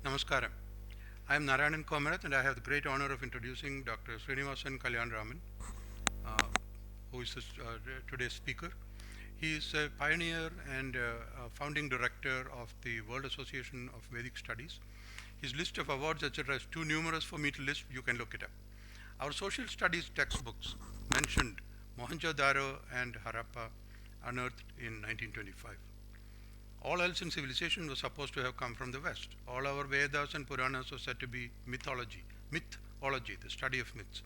Namaskaram. I am Narayanan Komerath and I have the great honor of introducing Dr. Srinivasan Kalyanaraman, uh, who is today's speaker. He is a pioneer and founding director of the World Association of Vedic Studies. His list of awards, etc., is too numerous for me to list. You can look it up. Our social studies textbooks mentioned Mohenjodaro and Harappa, unearthed in 1925. All else in civilization was supposed to have come from the West. All our Vedas and Puranas were said to be mythology, the study of myths.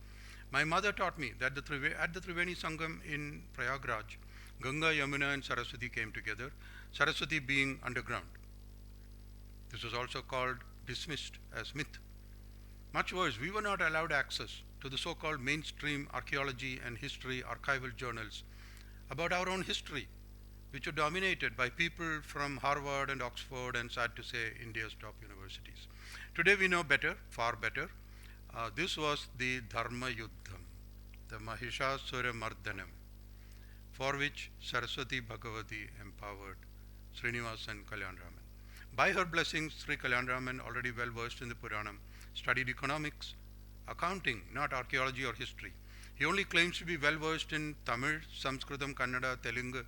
My mother taught me that at the Triveni Sangam in Prayagraj, Ganga, Yamuna and Sarasvati came together, Sarasvati being underground. This was also called, dismissed as myth. Much worse, we were not allowed access to the so-called Mainstream Archaeology and History archival journals about our own history, which were dominated by people from Harvard and Oxford and, sad to say, India's top universities. Today we know better, far better. This was the DharmaYuddham, the Mahishasura Mardanam, for which Sarasvati Bhagavathi empowered Srinivasan Kalyanaraman. By her blessings, Sri Kalyanaraman, already well versed in the Puranam, studied economics, accounting, not archaeology or history. He only claims to be well versed in Tamil, Sanskritam, Kannada, Telugu,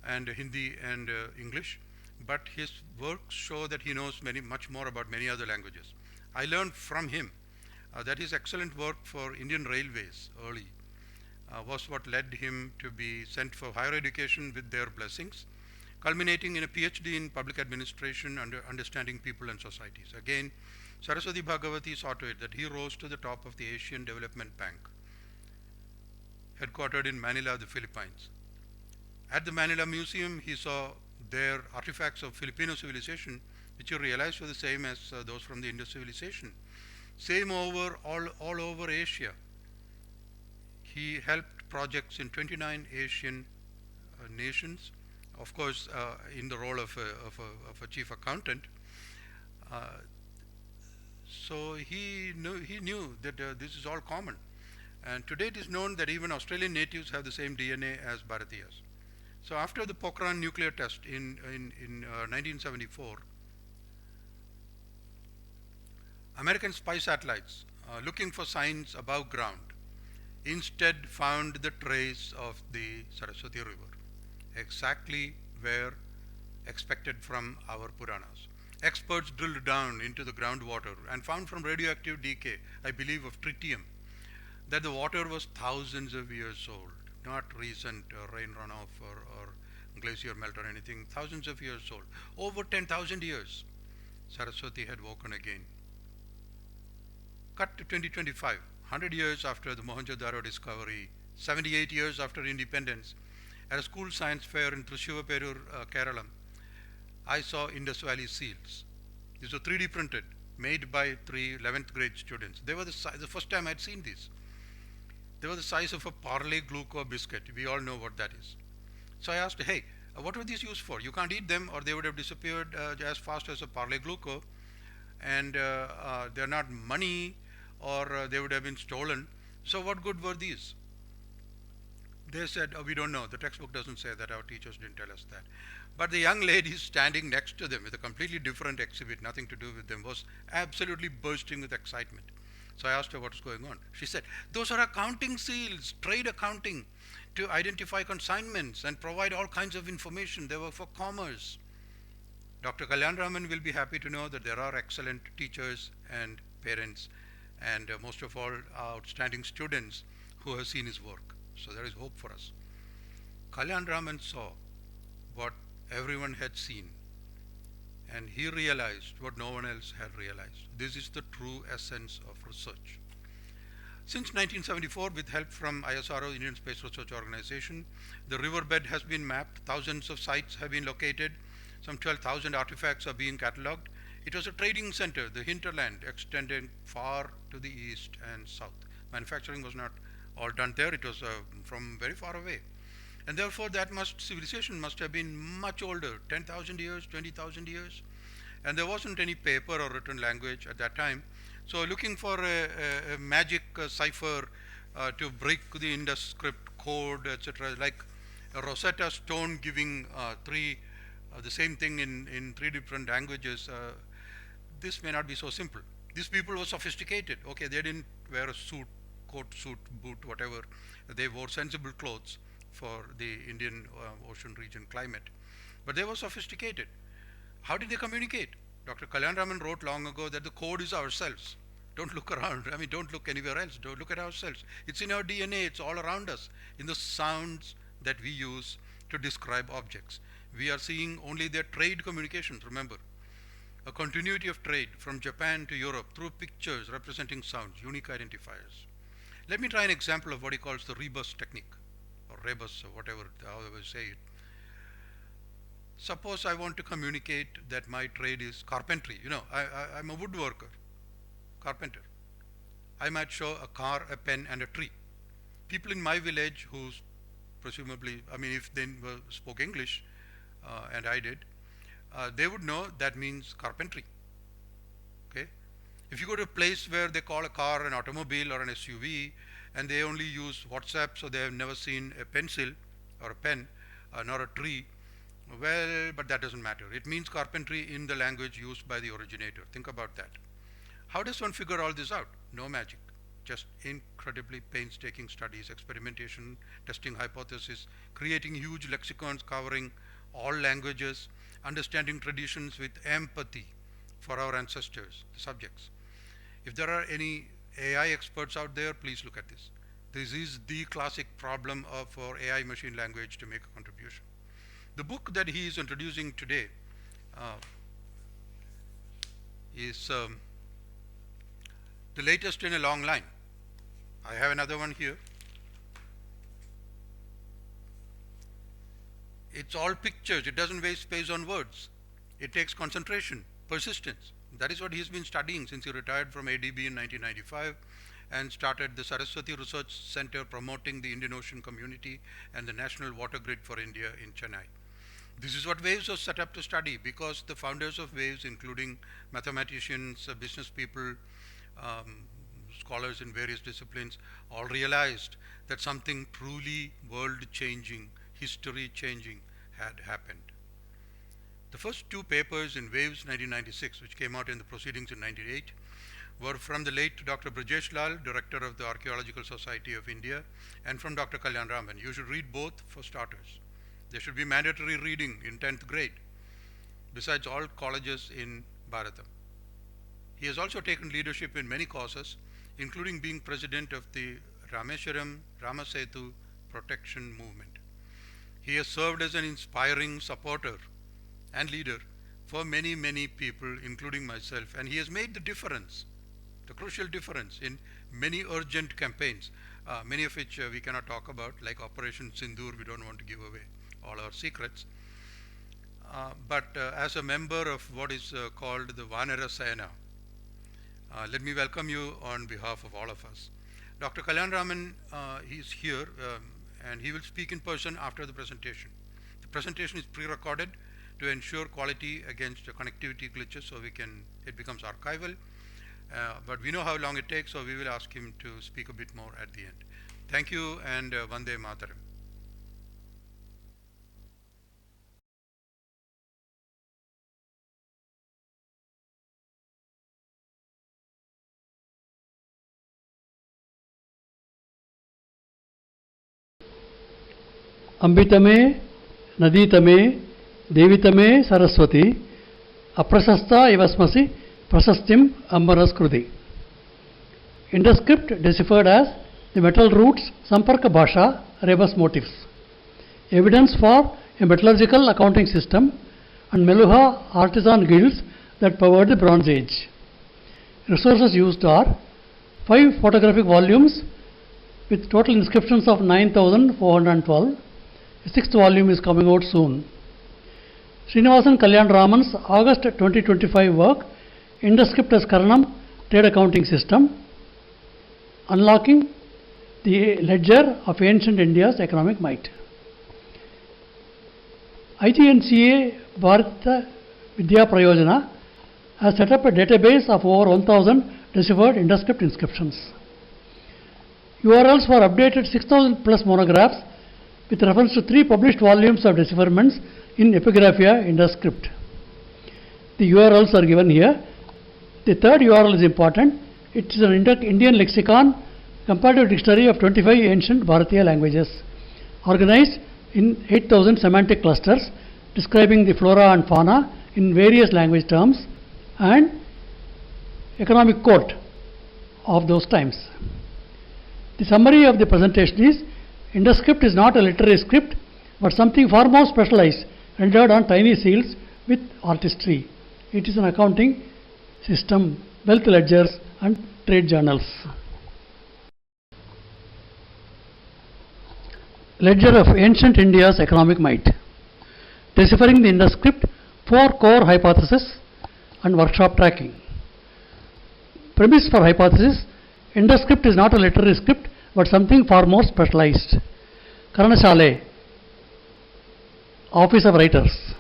and Hindi and English, but his works show that he knows much more about many other languages. I learned from him that his excellent work for Indian Railways early was what led him to be sent for higher education with their blessings, culminating in a PhD in public administration under understanding people and societies. Again, Sarasvati Bhagavathi saw to it that he rose to the top of the Asian Development Bank, headquartered in Manila, the Philippines. At the Manila Museum, he saw there artifacts of Filipino civilization, which he realized were the same as those from the Indus civilization. Same over all over Asia. He helped projects in 29 Asian nations, of course, in the role of a chief accountant. So he knew that this is all common. And today it is known that even Australian natives have the same DNA as Bharatiyas. So after the Pokhran nuclear test in 1974, American spy satellites looking for signs above ground instead found the trace of the Saraswati River, exactly where expected from our Puranas. Experts drilled down into the groundwater and found from radioactive decay, I believe of tritium, that the water was thousands of years old. Not recent rain runoff or glacier melt or anything, thousands of years old. Over 10,000 years, Saraswati had woken again. Cut to 2025, 100 years after the Mohenjodaro discovery, 78 years after independence, at a school science fair in Thrissur, Kerala, I saw Indus Valley seals. These were 3D printed, made by 11th grade students. They were the first time I'd seen these. They were the size of a Parle Gluco biscuit. We all know what that is. So I asked, hey, what were these used for? You can't eat them or they would have disappeared as fast as a Parle Gluco, and they're not money, or they would have been stolen. So what good were these? They said, we don't know. The textbook doesn't say that. Our teachers didn't tell us that. But the young lady standing next to them with a completely different exhibit, nothing to do with them, was absolutely bursting with excitement. So I asked her what was going on. She said, those are accounting seals, trade accounting, to identify consignments and provide all kinds of information. They were for commerce. Dr. Kalyanaraman will be happy to know that there are excellent teachers and parents and most of all outstanding students who have seen his work. So there is hope for us. Kalyanaraman saw what everyone had seen, and he realized what no one else had realized. This is the true essence of research. Since 1974, with help from ISRO, Indian Space Research Organization, the riverbed has been mapped, thousands of sites have been located, some 12,000 artifacts are being catalogued. It was a trading center, the hinterland, extending far to the east and south. Manufacturing was not all done there, it was from very far away. And therefore civilization must have been much older, 10,000 years, 20,000 years. And there wasn't any paper or written language at that time. So looking for a magic cipher to break the Indus Script code, etc., like a Rosetta Stone giving the same thing in three different languages, this may not be so simple. These people were sophisticated. Okay, they didn't wear a suit, coat, suit, boot, whatever. They wore sensible clothes for the Indian Ocean region climate. But they were sophisticated. How did they communicate? Dr. Kalyanaraman wrote long ago that the code is ourselves. Don't look around. I mean, don't look anywhere else. Don't look at ourselves. It's in our DNA. It's all around us, in the sounds that we use to describe objects. We are seeing only their trade communications, remember. A continuity of trade from Japan to Europe through pictures representing sounds, unique identifiers. Let me try an example of what he calls the rebus technique, or rebus, or whatever, however you say it. Suppose I want to communicate that my trade is carpentry. You know, I'm a woodworker, carpenter. I might show a car, a pen, and a tree. People in my village who presumably, I mean, if they spoke English, and I did, they would know that means carpentry. Okay? If you go to a place where they call a car an automobile or an SUV, and they only use WhatsApp, so they have never seen a pencil or a pen, nor a tree, well, but that doesn't matter. It means carpentry in the language used by the originator. Think about that. How does one figure all this out? No magic. Just incredibly painstaking studies, experimentation, testing hypotheses, creating huge lexicons covering all languages, understanding traditions with empathy for our ancestors, the subjects. If there are any AI experts out there, please look at this. This is the classic problem for AI machine language to make a contribution. The book that he is introducing today is the latest in a long line. I have another one here. It's all pictures. It doesn't waste space on words. It takes concentration, persistence. That is what he's been studying since he retired from ADB in 1995 and started the Sarasvati Research Center promoting the Indian Ocean community and the National Water Grid for India in Chennai. This is what WAVES was set up to study, because the founders of WAVES, including mathematicians, business people, scholars in various disciplines, all realized that something truly world-changing, history-changing had happened. The first two papers in WAVES 1996, which came out in the Proceedings in 1998, were from the late Dr. Brajesh Lal, director of the Archaeological Society of India, and from Dr. Kalyanaraman. You should read both for starters. They should be mandatory reading in 10th grade, besides all colleges in Bharatam. He has also taken leadership in many causes, including being president of the Rameswaram Ramasetu Protection Movement. He has served as an inspiring supporter and leader for many, many people, including myself, and he has made the difference, the crucial difference in many urgent campaigns, many of which we cannot talk about, like Operation Sindoor. We don't want to give away all our secrets. But as a member of what is called the Vanara Sena, let me welcome you on behalf of all of us. Dr. Kalyanaraman, he's here, and he will speak in person after the presentation. The presentation is pre-recorded to ensure quality against connectivity glitches, so it becomes archival. But we know how long it takes, so we will ask him to speak a bit more at the end. Thank you, and Vande Mataram. Ambitame, Naditame, Devitame, Saraswati, Aprasasta Ivasmasi, Prasastim Ambaraskrudi. Indus Script deciphered as the metal roots, Samparka Bhasha, rebus motifs. Evidence for a metallurgical accounting system and Meluha artisan guilds that powered the Bronze Age. Resources used are 5 photographic volumes with total inscriptions of 9,412. The 6th volume is coming out soon. Srinivasan Kalyanaraman's August 2025 work, Indus Script as KARANAM Trade Accounting System, Unlocking the Ledger of Ancient India's Economic Might. IGNCA Bharata Vidya Prayojana has set up a database of over 1,000 deciphered Indus Script inscriptions. URLs for updated 6,000 plus monographs with reference to 3 published volumes of decipherments in Epigraphia Indus Script. The URLs are given here. The third URL is important. It is an Indian lexicon, comparative dictionary of 25 ancient Bharatiya languages, organized in 8,000 semantic clusters, describing the flora and fauna in various language terms and economic quote of those times. The summary of the presentation is: Indus script is not a literary script, but something far more specialized, rendered on tiny seals with artistry. It is an accounting system, wealth ledgers and trade journals. Ledger of ancient India's economic might. Deciphering the Indus script, 4 core hypotheses and workshop tracking. Premise for hypothesis: Indus script is not a literary script, but something far more specialized. Karanashale, Office of Writers,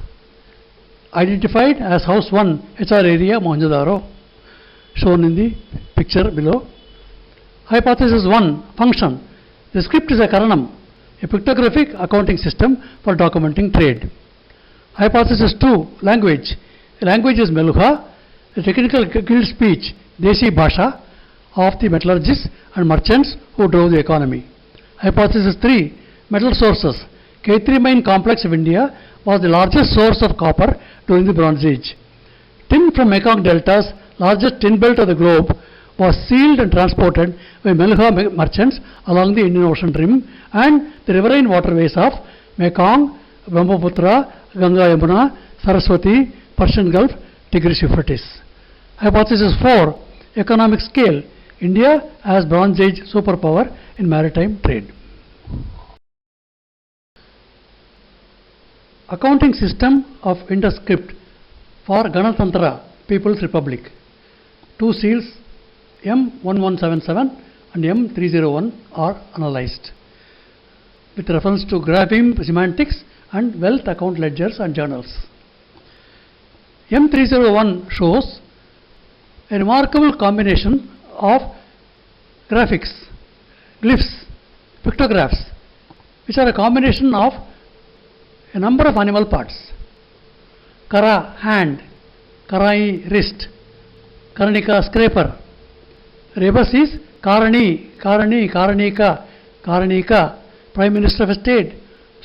identified as House 1, HR area, Mohenjodaro, shown in the picture below. Hypothesis 1, function. The script is a karaṇam, a pictographic accounting system for documenting trade. Hypothesis 2, language. The language is Meluha, the technical guild speech, Desi Bhasha, of the metallurgists and merchants who drove the economy. Hypothesis 3, metal sources. K3 mine complex of India was the largest source of copper during the Bronze Age. Tin from Mekong Delta's largest tin belt of the globe was sealed and transported by Meluha merchants along the Indian Ocean rim and the riverine waterways of Mekong, Brahmaputra, Ganga, Yamuna, Sarasvati, Persian Gulf, Tigris, Euphrates. Hypothesis 4, economic scale. India as Bronze Age superpower in maritime trade. Accounting system of Indus script for Ganatantra, People's Republic. 2 seals M1177 and M301 are analyzed with reference to grapheme semantics and wealth account ledgers and journals. M301 shows a remarkable combination of graphics, glyphs, pictographs, which are a combination of a number of animal parts. Kara, hand; Karai, wrist; Karanika, scraper. Rebus is Karani, Karani, Karanika, Karanika, Prime Minister of a state,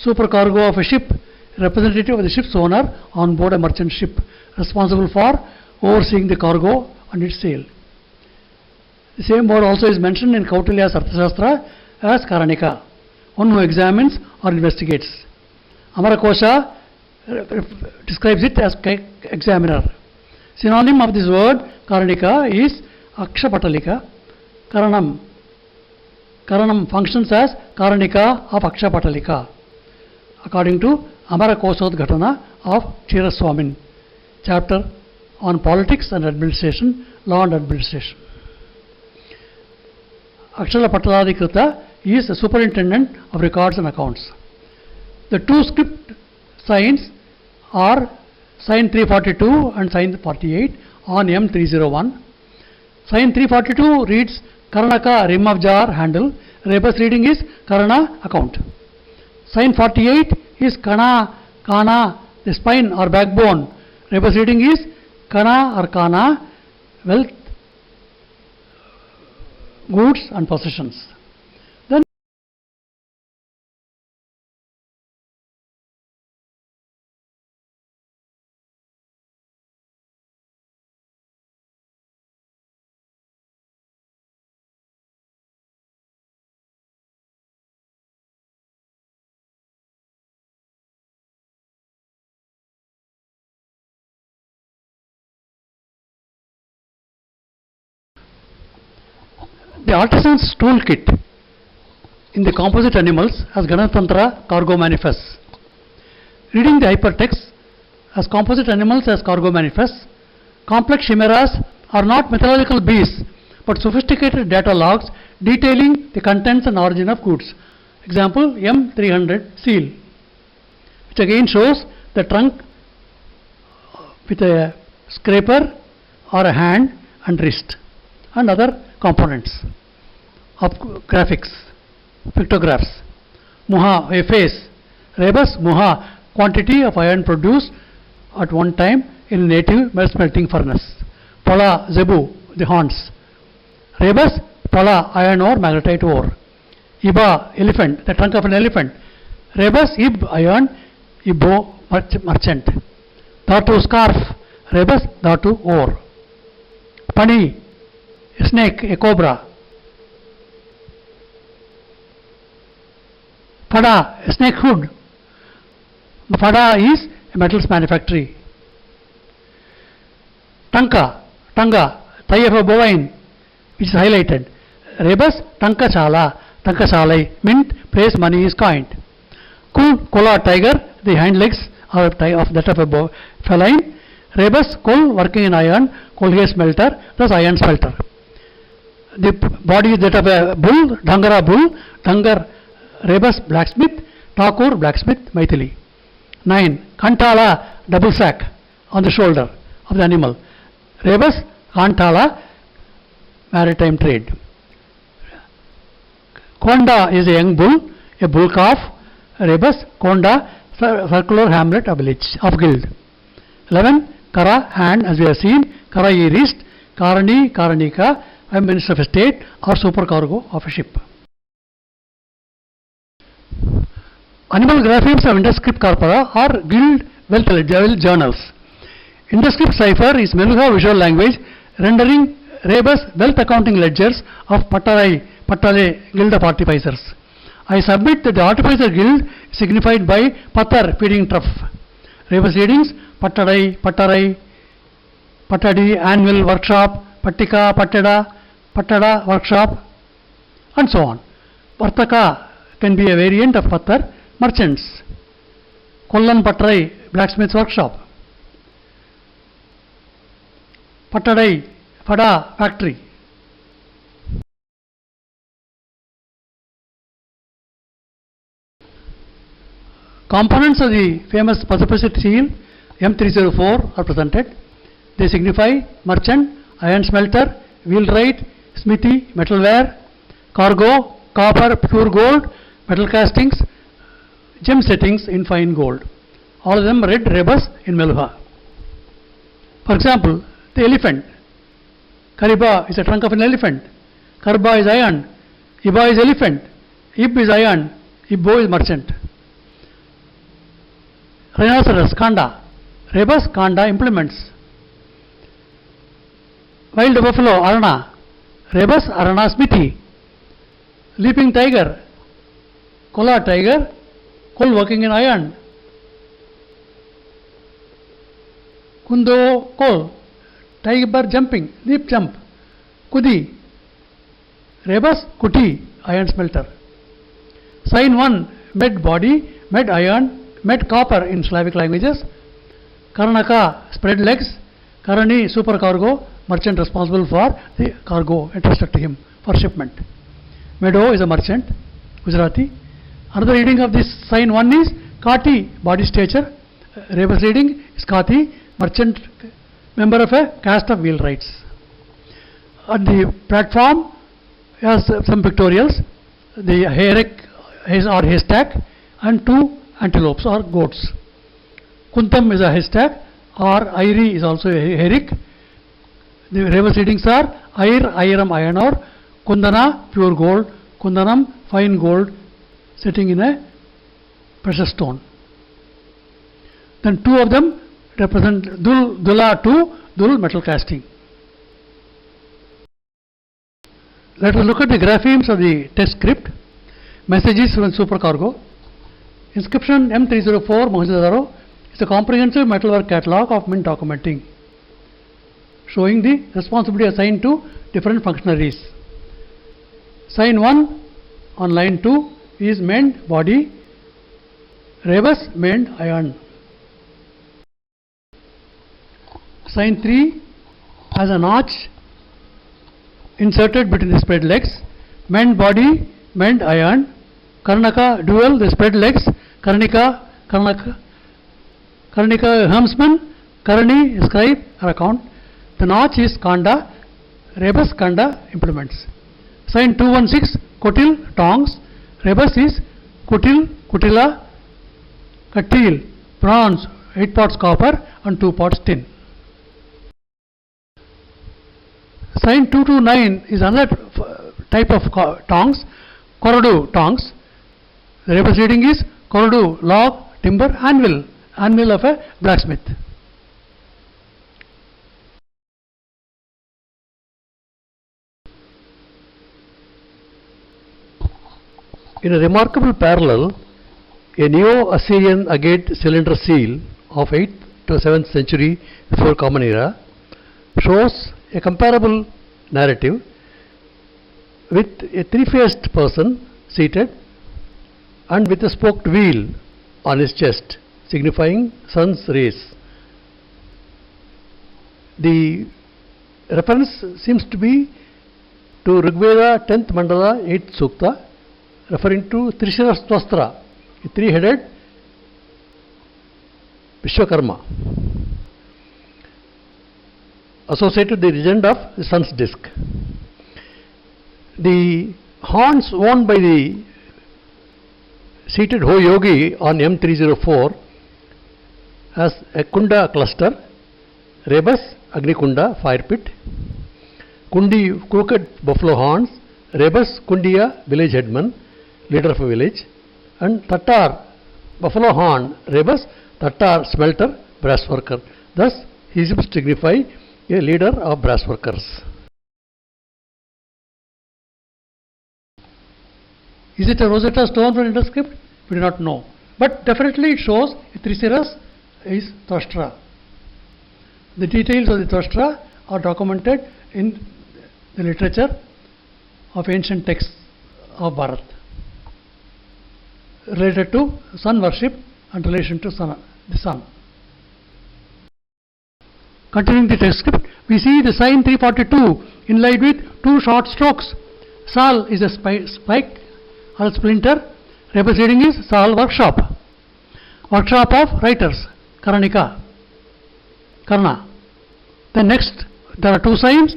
supercargo of a ship, representative of the ship's owner on board a merchant ship, responsible for overseeing the cargo and its sale. The same word also is mentioned in Kautilya's Arthashastra as Karanika, one who examines or investigates. Amarakosha describes it as examiner. Synonym of this word Karanika is Akshapatalika. Karanam. Karanam functions as Karanika of Akshapatalika, according to Amarakosodghatana of Chiraswamin, chapter on politics and administration, law and administration. Akshara Pataladhikrita is the superintendent of records and accounts. The 2 script signs are sign 342 and sign 48 on M301. Sign 342 reads Karanaka, rim of jar, handle. Rebus reading is Karana, account. Sign 48 is Kana, Kana, the spine or backbone. Rebus reading is Kana or Kana, wealth, goods and possessions. Then the artisan's toolkit in the composite animals as Ganatantra cargo manifests. Reading the hypertext as composite animals as cargo manifests, complex chimeras are not mythological beasts but sophisticated data logs detailing the contents and origin of goods. Example M300 seal, which again shows the trunk with a scraper or a hand and wrist and other components of graphics, pictographs. Muha, a face. Rebus, muha, quantity of iron produced at one time in a native smelting furnace. Pola, zebu, the horns. Rebus, Pola, iron ore, magnetite ore. Iba, elephant, the trunk of an elephant. Rebus, Ib, iron, Ibo, merchant. Dhatu, scarf. Rebus, Dhatu, ore. Pani, a snake, a cobra. Pada, a snake hood. Pada is a metals manufactory. Tanka, Tanga, thigh of a bovine, which is highlighted. Rebus, Tanka Chala, Tanka Chalai, mint, place, money is coined. Kul, Kola, tiger, the hind legs are of that of a feline. Rebus, Kol, working in iron, Kolhe smelter, thus iron smelter. The body is that of a bull, Dhangara bull, Dhangar, Rebus, blacksmith, Thakur, blacksmith, Maithili. 9. Kantala, double sack on the shoulder of the animal. Rebus, Kantala, maritime trade. Konda is a young bull, a bull calf. Rebus, Konda, circular hamlet of village, of guild. 11. Kara, hand, as we have seen. Kara, wrist. Karani, Karanika, a minister of state or supercargo of a ship. Animal graphemes of Indus Script corpora are guild wealth journals. Indus Script cipher is Meluha visual language rendering rebus wealth accounting ledgers of Patale guild of artificers. I submit that the artificer guild is signified by Patar, feeding trough. Rebus readings, Patarai, Patadi, annual workshop, Pattika, Pattada, workshop, and so on. Vartaka can be a variant of Patar, merchants. Kollan Patrai, blacksmith's workshop. Patadai, Pada, factory. Components of the famous Pasupasi seal M304 are presented. They signify merchant, iron smelter, wheelwright, smithy, metalware, cargo, copper, pure gold, metal castings, gem settings in fine gold. All of them red rebus in Meluha. For example, the elephant. Kariba is the trunk of an elephant. Karba is iron. Iba is elephant. Ib is iron. Ibbo is merchant. Rhinoceros, Kanda. Rebus, Kanda, implements. Wild buffalo, Arana. Rebus, Arana, smithy. Leaping tiger, Kola tiger, Kol working in iron. Kundo, Kol, tiger jumping, leap jump. Kudi, Rebus, Kuti, iron smelter. Sign 1, med body, med iron, med copper in Slavic languages. Karanaka, spread legs. Karani, supercargo, merchant responsible for the cargo entrusted to him for shipment. Meadow is a merchant, Gujarati. Another reading of this sign 1 is Kati, body stature. Rebus reading is Kati, merchant, member of a caste of wheelwrights. On the platform, has some pictorials. The hayrick or haystack and 2 antelopes or goats. Kuntam is a haystack or Airi is also a hayrick. The rebus readings are Airam iron ore, Kundana pure gold, Kundanam fine gold sitting in a precious stone. Then 2 of them represent Dula 2, Dul metal casting. Let us look at the graphemes of the test script. Messages from supercargo. Inscription M304 Mohenjodaro is a comprehensive metalwork catalogue of mint documenting, showing the responsibility assigned to different functionaries. Sign 1 on line 2 is mend body, rebus mend iron. Sign 3 has a notch inserted between the spread legs, mend body, mend iron. Karnaka dual, the spread legs, Karnika helmsman, Karani scribe or account. The notch is Kanda, rebus Kanda implements. Sign 216 Kotil tongs, rebus is Kutil, Kutila, Katil, bronze 8 parts copper and 2 parts tin. Sign 229 is another type of tongs, Korodu tongs. The rebus reading is Korodu, log, timber, anvil of a blacksmith. In a remarkable parallel, a Neo-Assyrian agate cylinder seal of 8th to 7th century before Common Era shows a comparable narrative with a three-faced person seated and with a spoked wheel on his chest, signifying sun's rays. The reference seems to be to Rigveda 10th Mandala 8th Sukta, referring to Trishirastvastra, a three-headed Vishwakarma, associated with the legend of the sun's disk. The horns worn by the seated Ho Yogi on M304 has a Kunda cluster, rebus Agni Kunda, fire pit, Kundi crooked buffalo horns, rebus Kundiya, village headman, leader of a village, and Tatar buffalo horn, rebus Tatar smelter, brass worker. Thus he seems to signify a leader of brass workers. Is it a Rosetta Stone from Indus Script? We do not know. But definitely it shows Trisiras is Twashtra. The details of the Twashtra are documented in the literature of ancient texts of Bharat related to sun worship and relation to the sun. Continuing the text script, we see the sign 342 inlaid with two short strokes. Sal is a spike or a splinter. Rebus reading is Sal workshop. Workshop of writers, Karanika, Karna. Then next, there are two signs,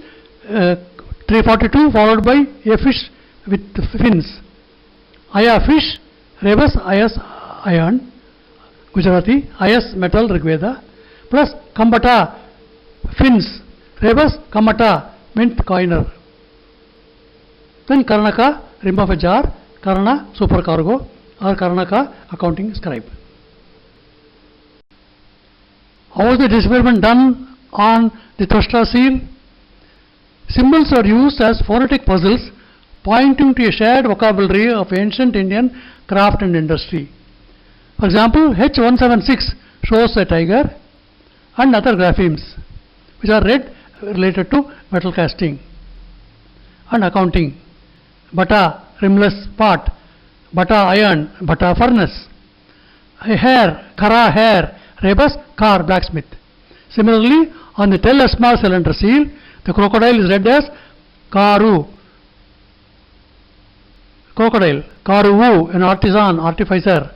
342 followed by a fish with fins. Aya fish, rebus Ayas iron, Gujarati, Ayas metal Rigveda, plus Kambata fins, rebus Kamata mint coiner. Then Karanaka, rim of a jar, Karana supercargo, or Karanaka accounting scribe. How was the decipherment done on the Twashtra seal? Symbols are used as phonetic puzzles pointing to a shared vocabulary of ancient Indian craft and industry. For example, H176 shows a tiger and other graphemes which are read related to metal casting and accounting. Bata, rimless pot, Bata iron, Bata furnace. A hair, Kara hair, rebus car blacksmith. Similarly, on the Tel Asmar cylinder seal, the crocodile is read as Karu. Crocodile, Karuvu, an artisan, artificer.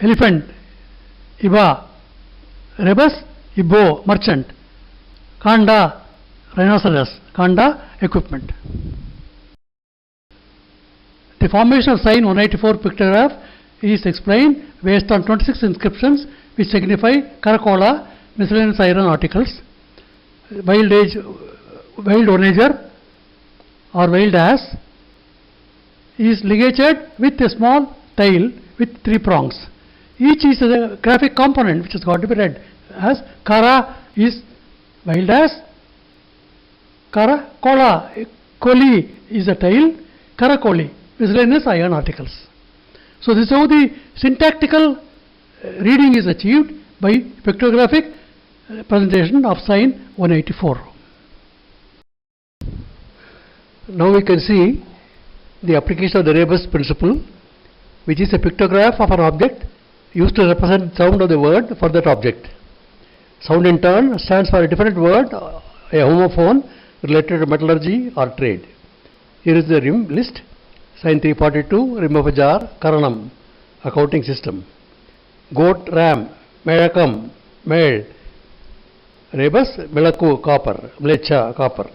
Elephant, Iba. Rebus, Ibo, merchant. Kanda, rhinoceros. Kanda, equipment. The formation of sign 184 pictograph is explained based on 26 inscriptions which signify Karakola, miscellaneous iron articles, wild onager or wild ass is ligated with a small tail with three prongs. Each is a graphic component which has got to be read as Kara is wild ass, Kara Kola, Koli is a tail, Karakoli, miscellaneous iron articles. So this is how the syntactical reading is achieved by pictographic presentation of sign 184. Now we can see the application of the rebus principle, which is a pictograph of an object used to represent sound of the word for that object. Sound in turn stands for a different word, a homophone related to metallurgy or trade. Here is the rim list. Sign 342, rim of a jar, KARANAM, accounting system. Goat, ram, Medakam, Med, rebus, Melaku, copper, Mlecha, copper,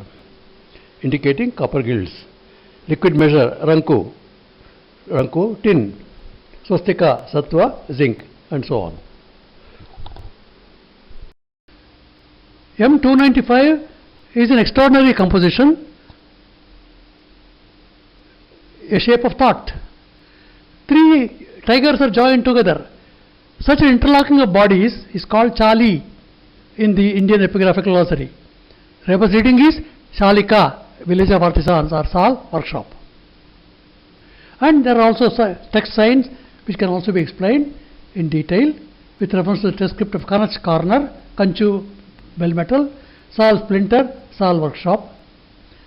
indicating copper guilds. Liquid measure, Ranku, Ranku, tin, Swastika, Sattva, zinc, and so on. M295 is an extraordinary composition, a shape of thought. 3 tigers are joined together. Such an interlocking of bodies is called chali in the Indian epigraphical glossary. Rebus reading is Shalika, village of artisans, or Sal, workshop. And there are also text signs which can also be explained in detail with reference to the text script of Kanach corner, Kanchu bell metal, Sal splinter, Sal workshop.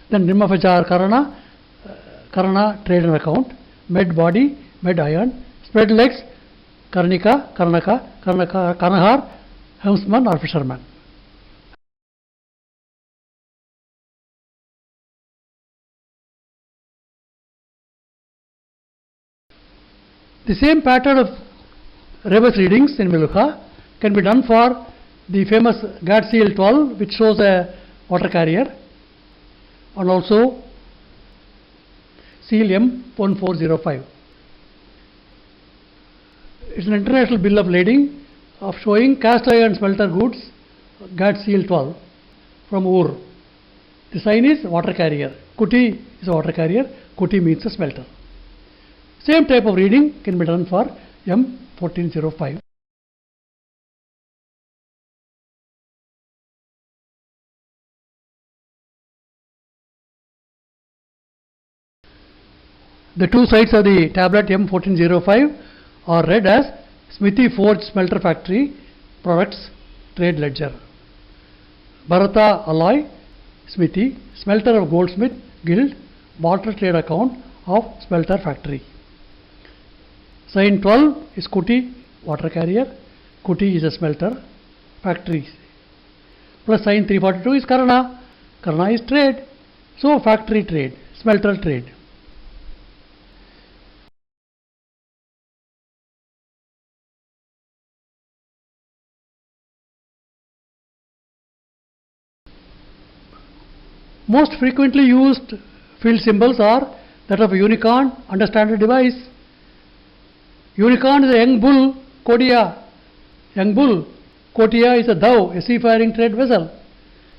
Then Nimafachar Karana trade and account, med body, med iron, spread legs, Karnika, Kanahar, helmsman or fisherman. The same pattern of rebus readings in Meluha can be done for the famous Gad Seal 12, which shows a water carrier, and also Seal M1405. It's an international bill of lading of showing cast iron smelter goods, Gad Seal 12 from Ur. The sign is water carrier. Kuti is a water carrier. Kuti means a smelter. Same type of reading can be done for M1405. The 2 sides of the tablet M1405 are read as Smithy Forge Smelter Factory Products Trade Ledger. Bharata Alloy Smithy, Smelter of Goldsmith Guild, Water Trade Account of Smelter Factory. Sign 12 is Kuti, water carrier. Kuti is a smelter factory. Plus sign 342 is Karana. Karana is trade. So factory trade, smelter trade. Most frequently used field symbols are that of a unicorn and a standard device. Unicorn is a young bull, Kodia. Young bull, Kotia is a dhow, a seafaring trade vessel.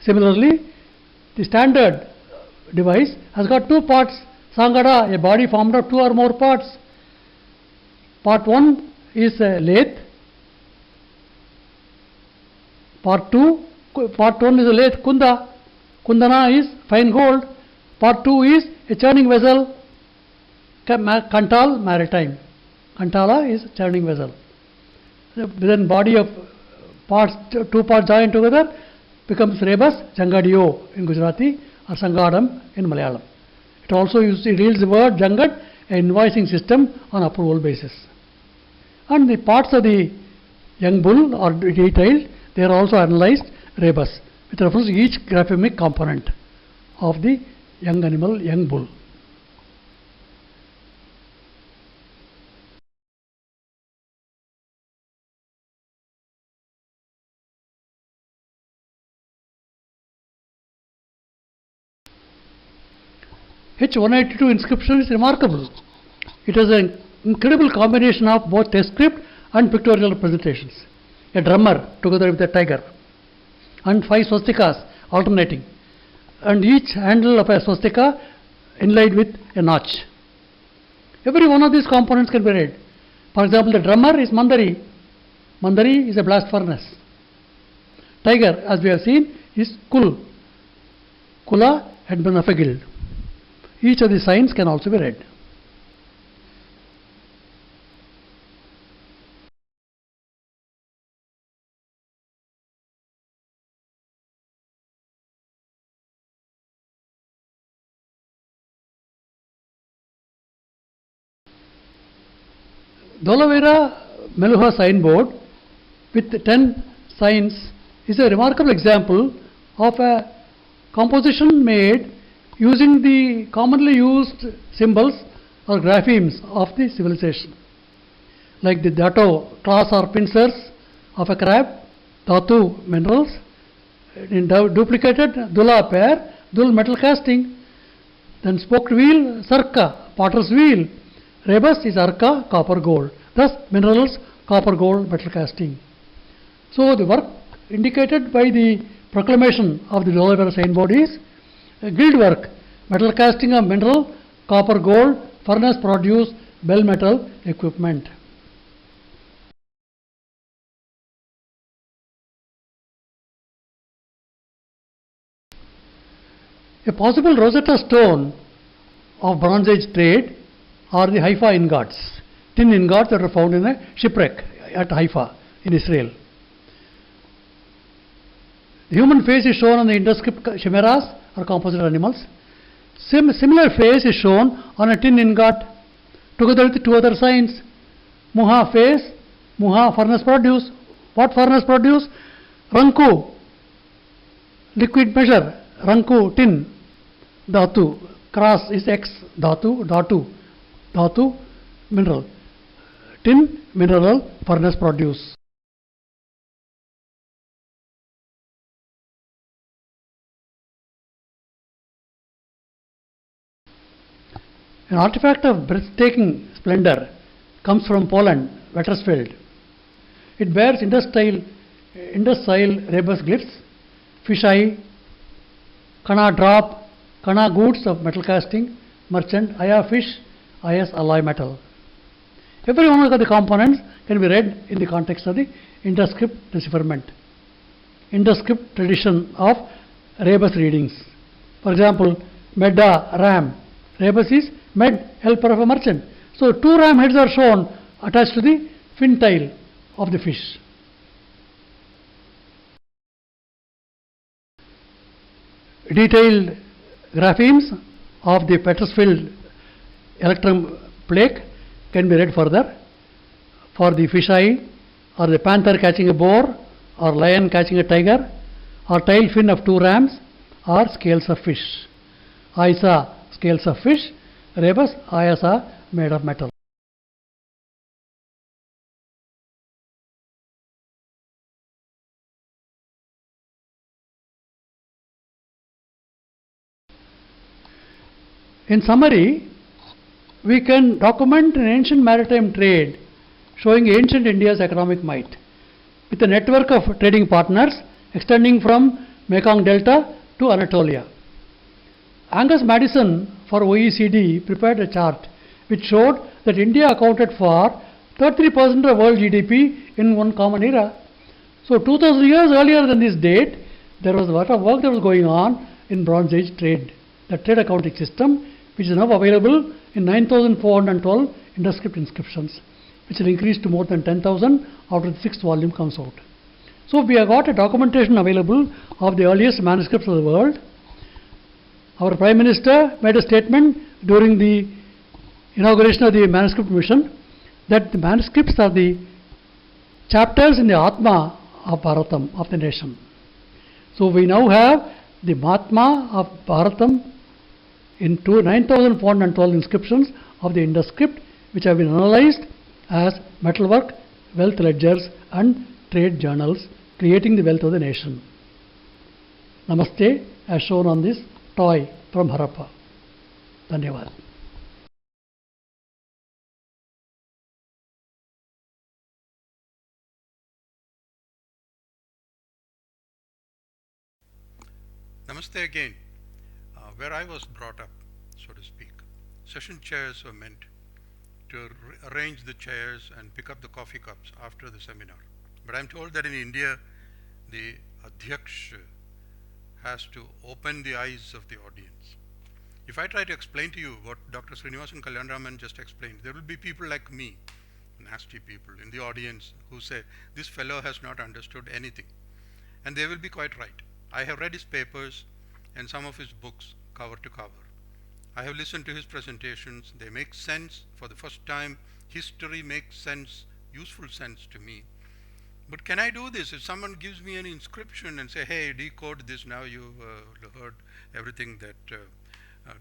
Similarly, the standard device has got 2 parts. Sangada, a body formed of 2 or more parts. Part 1 is a lathe. Part 1 is a lathe, Kunda. Kundana is fine gold. Part 2 is a churning vessel, Kantal, maritime. Kantala is churning vessel. Then body of parts, 2 parts joined together becomes rebus, Jangadio in Gujarati or Sangadam in Malayalam. It also yields the word Jangad, an invoicing system on approval basis. And the parts of the young bull are detailed. They are also analyzed rebus with reference to each graphemic component of the young animal, young bull. H182 inscription is remarkable. It has an incredible combination of both text script and pictorial representations. A drummer together with a tiger, and 5 swastikas alternating, and each handle of a swastika inlaid with a notch. Every one of these components can be read. For example, the drummer is Mandari. Mandari is a blast furnace. Tiger, as we have seen, is Kul. Kula, headman of a guild. Each of the signs can also be read. Dolavira Meluha signboard with 10 signs is a remarkable example of a composition made using the commonly used symbols or graphemes of the civilization, like the Dato claws or pincers of a crab, Dhatu minerals, in duplicated Dula pair, Dul metal casting, then spoked wheel, Sarka, potter's wheel, Rebus is Arka, copper gold, thus minerals, copper gold metal casting. So the work indicated by the proclamation of the lower saint bodies, guild work, metal casting of mineral, copper, gold, furnace produce, bell metal equipment. A possible Rosetta Stone of Bronze Age trade are the Haifa ingots, tin ingots that are found in a shipwreck at Haifa in Israel. The human face is shown on the Indus Script chimeras or composite animals. Similar face is shown on a tin ingot together with two other signs. Muha face, Muha furnace produce. What furnace produce? Ranku, liquid measure. Ranku, tin. Dhatu, cross is X. Dhatu, mineral. Tin, mineral, furnace produce. An artifact of breathtaking splendor comes from Poland, Wetersfeld. It bears Indus style rebus glyphs, fish eye, kana drop, kana goods of metal casting, merchant, aya fish, is alloy metal. Every one of the components can be read in the context of the Indus Script decipherment. Indus Script tradition of rebus readings. For example, Medda, ram. Rebus is med, helper of a merchant. So, two ram heads are shown attached to the fin tail of the fish. Detailed graphemes of the Petersfield electrum plate can be read further. For the fish eye, or the panther catching a boar, or lion catching a tiger, or tail fin of two rams, or scales of fish. Isa, scales of fish, rebus, ayasa, made of metal. In summary, we can document an ancient maritime trade showing ancient India's economic might with a network of trading partners extending from Mekong Delta to Anatolia. Angus Madison for OECD prepared a chart which showed that India accounted for 33% of world GDP in one common era. So 2000 years earlier than this date, there was a lot of work that was going on in Bronze Age trade. The trade accounting system, which is now available in 9,412 Indus Script inscriptions, which will increase to more than 10,000 after the 6th volume comes out. So we have got a documentation available of the earliest manuscripts of the world. Our Prime Minister made a statement during the inauguration of the manuscript mission that the manuscripts are the chapters in the Atma of Bharatam, of the nation. So we now have the Mahatma of Bharatam in 9,412 inscriptions of the Indus Script, which have been analyzed as metalwork, wealth ledgers and trade journals, creating the wealth of the nation. Namaste, as shown on this toy from Harappa. Dhanyavad. Namaste again. Where I was brought up, so to speak, session chairs were meant to arrange the chairs and pick up the coffee cups after the seminar. But I'm told that in India, the Adhyaksh has to open the eyes of the audience. If I try to explain to you what Dr. Srinivasan Kalyanaraman just explained, there will be people like me, nasty people in the audience who say, this fellow has not understood anything. And they will be quite right. I have read his papers and some of his books cover to cover. I have listened to his presentations. They make sense. For the first time, history makes sense, useful sense to me. But can I do this? If someone gives me an inscription and say, hey, decode this, now you've heard everything that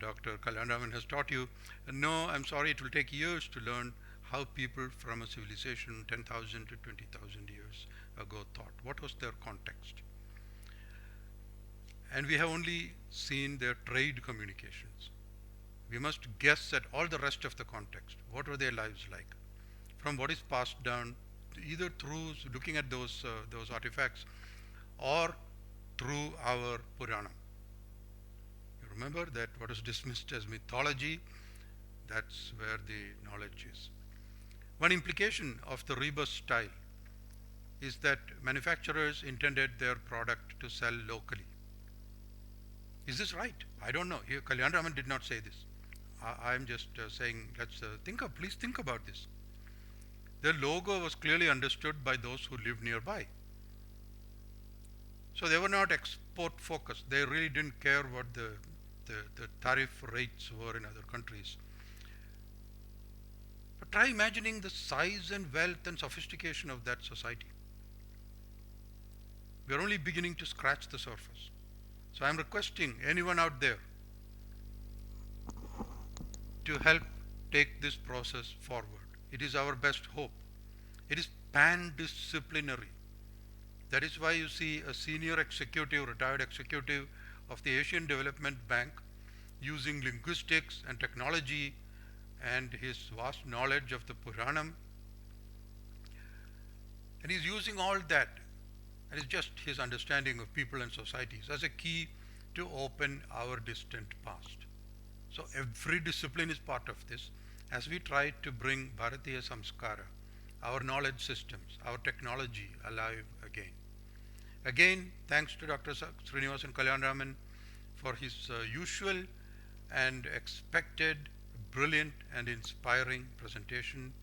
Dr. Kalyanaraman has taught you. No, I'm sorry, it will take years to learn how people from a civilization 10,000 to 20,000 years ago thought. What was their context? And we have only seen their trade communications. We must guess at all the rest of the context. What were their lives like? From what is passed down, either through looking at those artifacts or through our Puranam. You remember that what is dismissed as mythology, that's where the knowledge is. One implication of the rebus style is that manufacturers intended their product to sell locally. Is this right? I don't know. Here, Kalyanaraman did not say this. I'm just saying, let's please think about this. Their logo was clearly understood by those who lived nearby. So they were not export focused. They really didn't care what the tariff rates were in other countries. But try imagining the size and wealth and sophistication of that society. We are only beginning to scratch the surface. So I'm requesting anyone out there to help take this process forward. It is our best hope. It is pan-disciplinary. That is why you see a senior executive, retired executive of the Asian Development Bank using linguistics and technology and his vast knowledge of the Puranam. And he's using all that, and it's just his understanding of people and societies as a key to open our distant past. So every discipline is part of this as we try to bring Bharatiya Samskara, our knowledge systems, our technology alive again. Again, thanks to Dr. Srinivasan Kalyanaraman for his usual and expected, brilliant and inspiring presentation.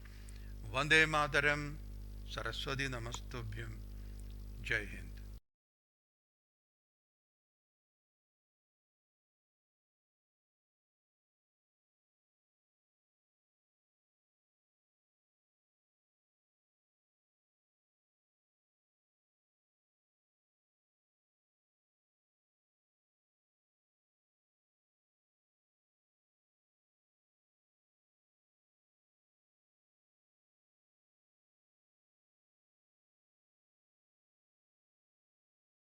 Vande Mataram, Saraswati Namastubhyam, Jai Hind.